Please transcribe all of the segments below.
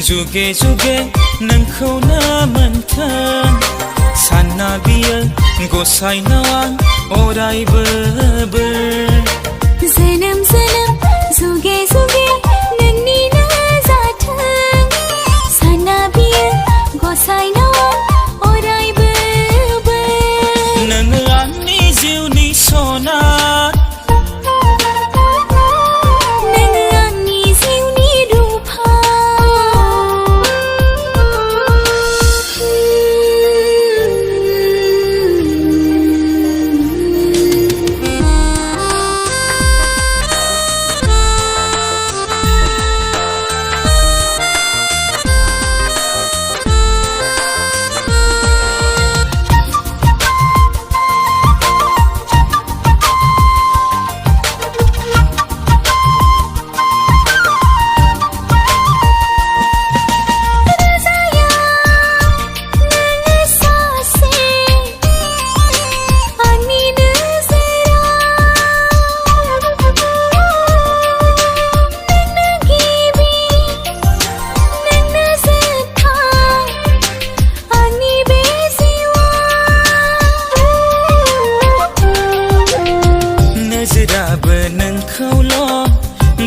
जुगे जुगे नोंखौनो मोनथों सानना बियो गसाइनाव आं अरायबो बोर जोनोम जोनोम जुगे जुगे नोंनिनो जाथों सानना बियो गसाइनाव आं अरायबो बोर नोङो आंनि जिउनि सना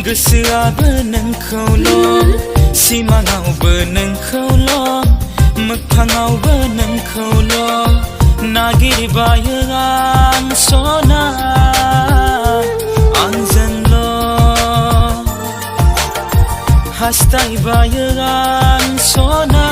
गोसोआबो नोंखौल' सिमाङावबो नोंखौल' मोगथाङावबो नोंखौल' नागिरबायो आं सना आंजोंल' हास्थायबायो आं सना